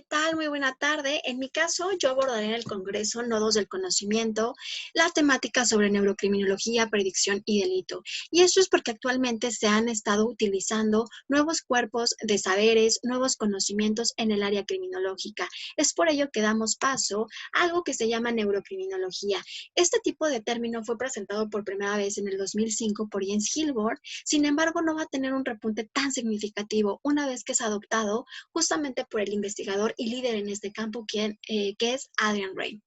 tal? Muy buena tarde. En mi caso, yo abordaré en el Congreso Nodos del Conocimiento, la temática sobre neurocriminología, predicción y delito. Y eso es porque actualmente se han estado utilizando nuevos cuerpos de saberes, nuevos conocimientos en el área criminológica. Es por ello que damos paso a algo que se llama neurocriminología. Este tipo de término fue presentado por primera vez en el 2005 por Jens Hilbert, sin embargo, no va a tener un repunte tan significativo una vez que es adoptado justamente por el investigador y líder en este campo, que es Adrian Rae.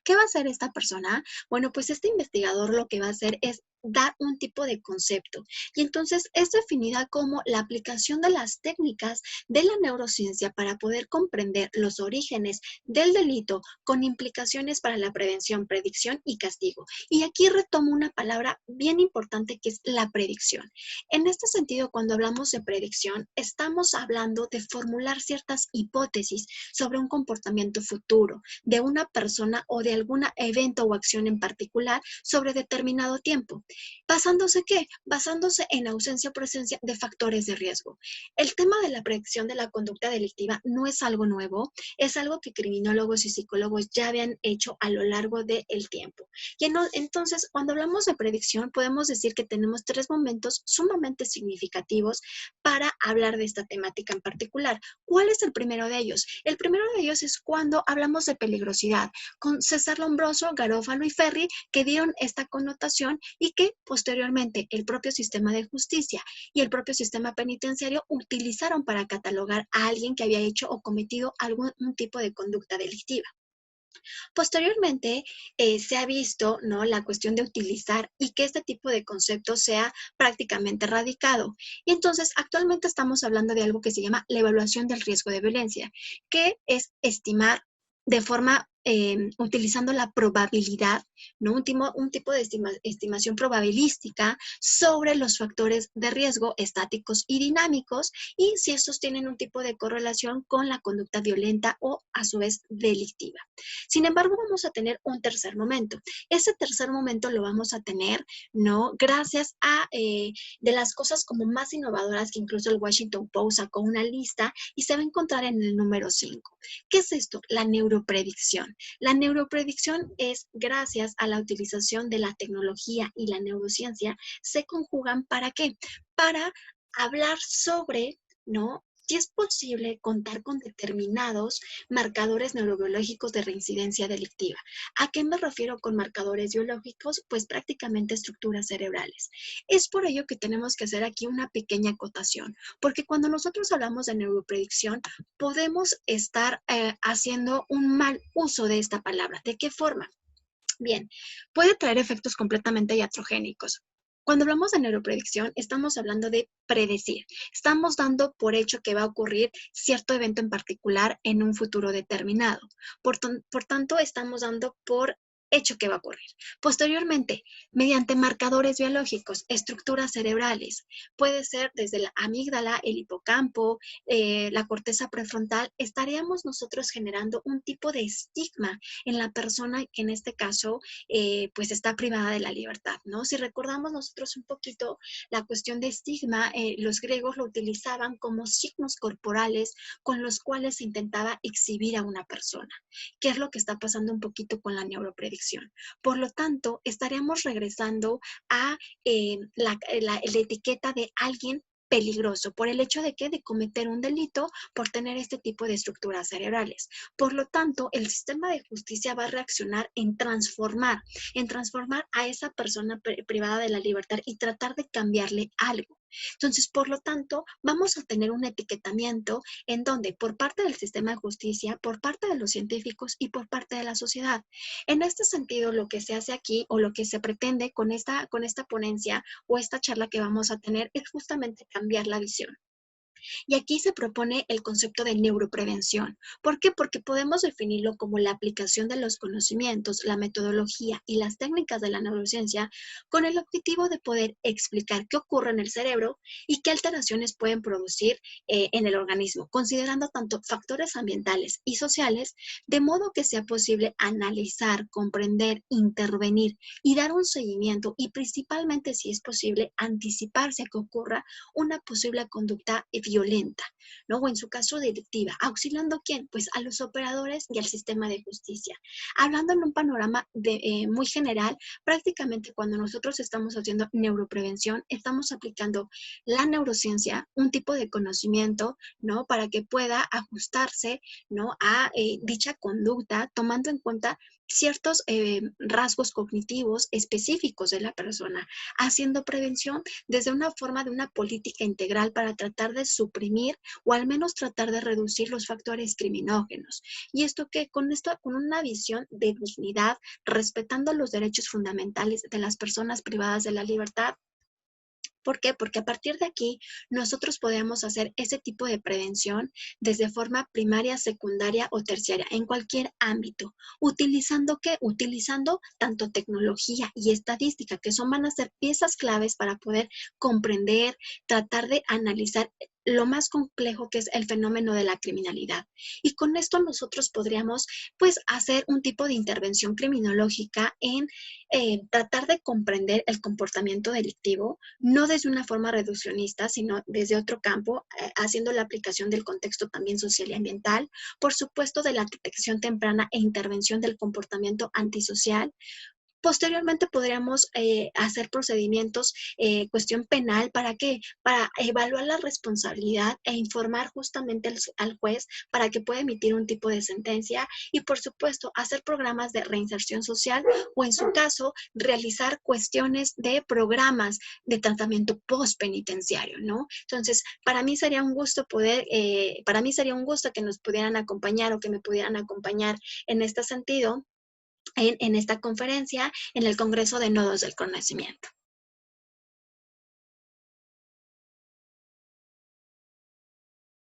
¿Qué va a hacer esta persona? Bueno, pues este investigador lo que va a hacer es dar un tipo de concepto y entonces es definida como la aplicación de las técnicas de la neurociencia para poder comprender los orígenes del delito con implicaciones para la prevención, predicción y castigo. Y aquí retomo una palabra bien importante que es la predicción. En este sentido, cuando hablamos de predicción, estamos hablando de formular ciertas hipótesis sobre un comportamiento futuro de una persona o de algún evento o acción en particular sobre determinado tiempo. ¿Basándose qué? Basándose en ausencia o presencia de factores de riesgo. El tema de la predicción de la conducta delictiva no es algo nuevo, es algo que criminólogos y psicólogos ya habían hecho a lo largo del tiempo. Y entonces, cuando hablamos de predicción, podemos decir que tenemos tres momentos sumamente significativos para hablar de esta temática en particular. ¿Cuál es el primero de ellos? El primero de ellos es cuando hablamos de peligrosidad, con César Lombroso, Garófalo y Ferri, que dieron esta connotación y que posteriormente el propio sistema de justicia y el propio sistema penitenciario utilizaron para catalogar a alguien que había hecho o cometido algún tipo de conducta delictiva. Posteriormente, se ha visto, ¿no?, la cuestión de utilizar y que este tipo de concepto sea prácticamente erradicado. Y entonces, actualmente estamos hablando de algo que se llama la evaluación del riesgo de violencia, que es estimar de forma utilizando la probabilidad, ¿no? Un tipo de estimación probabilística sobre los factores de riesgo estáticos y dinámicos y si estos tienen un tipo de correlación con la conducta violenta o a su vez delictiva. Sin embargo, vamos a tener un tercer momento. Ese tercer momento lo vamos a tener, ¿no?, gracias a de las cosas como más innovadoras que incluso el Washington Post sacó una lista y se va a encontrar en el número 5. ¿Qué es esto? La neuropredicción. La neuropredicción es gracias a la utilización de la tecnología y la neurociencia, se conjugan ¿para qué? Para hablar sobre, ¿no?, si es posible contar con determinados marcadores neurobiológicos de reincidencia delictiva. ¿A qué me refiero con marcadores biológicos? Pues prácticamente estructuras cerebrales. Es por ello que tenemos que hacer aquí una pequeña acotación, porque cuando nosotros hablamos de neuropredicción, podemos estar haciendo un mal uso de esta palabra. ¿De qué forma? Bien, puede traer efectos completamente iatrogénicos. Cuando hablamos de neuropredicción, estamos hablando de predecir. Estamos dando por hecho que va a ocurrir cierto evento en particular en un futuro determinado. Por tanto, estamos dando por hecho que va a ocurrir. Posteriormente, mediante marcadores biológicos, estructuras cerebrales, puede ser desde la amígdala, el hipocampo, la corteza prefrontal, estaríamos nosotros generando un tipo de estigma en la persona que en este caso pues está privada de la libertad, ¿no? Si recordamos nosotros un poquito la cuestión de estigma, los griegos lo utilizaban como signos corporales con los cuales se intentaba exhibir a una persona. ¿Qué es lo que está pasando un poquito con la neuropredicción? Por lo tanto, estaríamos regresando a la etiqueta de alguien peligroso por el hecho de que de cometer un delito por tener este tipo de estructuras cerebrales. Por lo tanto, el sistema de justicia va a reaccionar en transformar a esa persona privada de la libertad y tratar de cambiarle algo. Entonces, por lo tanto, vamos a tener un etiquetamiento en donde por parte del sistema de justicia, por parte de los científicos y por parte de la sociedad. En este sentido, lo que se hace aquí o lo que se pretende con esta ponencia o esta charla que vamos a tener es justamente cambiar la visión. Y aquí se propone el concepto de neuroprevención. ¿Por qué? Porque podemos definirlo como la aplicación de los conocimientos, la metodología y las técnicas de la neurociencia con el objetivo de poder explicar qué ocurre en el cerebro y qué alteraciones pueden producir en el organismo, considerando tanto factores ambientales y sociales, de modo que sea posible analizar, comprender, intervenir y dar un seguimiento y principalmente, si es posible, anticiparse a que ocurra una posible conducta violenta, ¿no? O en su caso delictiva. ¿Auxiliando a quién? Pues a los operadores y al sistema de justicia. Hablando en un panorama muy general, prácticamente cuando nosotros estamos haciendo neuroprevención, estamos aplicando la neurociencia, un tipo de conocimiento, ¿no? Para que pueda ajustarse, ¿no? A dicha conducta, tomando en cuenta ciertos rasgos cognitivos específicos de la persona, haciendo prevención desde una forma de una política integral para tratar de suprimir o al menos tratar de reducir los factores criminógenos. Y esto que con una visión de dignidad, respetando los derechos fundamentales de las personas privadas de la libertad. ¿Por qué? Porque a partir de aquí nosotros podemos hacer ese tipo de prevención desde forma primaria, secundaria o terciaria, en cualquier ámbito. ¿Utilizando qué? Utilizando tanto tecnología y estadística, que van a ser piezas claves para poder comprender, tratar de analizar lo más complejo que es el fenómeno de la criminalidad. Y con esto nosotros podríamos pues hacer un tipo de intervención criminológica en tratar de comprender el comportamiento delictivo, no desde una forma reduccionista, sino desde otro campo, haciendo la aplicación del contexto también social y ambiental, por supuesto de la detección temprana e intervención del comportamiento antisocial. Posteriormente podríamos hacer procedimientos, cuestión penal, ¿para qué? Para evaluar la responsabilidad e informar justamente al juez para que pueda emitir un tipo de sentencia y, por supuesto, hacer programas de reinserción social o, en su caso, realizar cuestiones de programas de tratamiento postpenitenciario, ¿no? Entonces, para mí sería un gusto que nos pudieran acompañar o que me pudieran acompañar en este sentido en esta conferencia en el Congreso de Nodos del Conocimiento.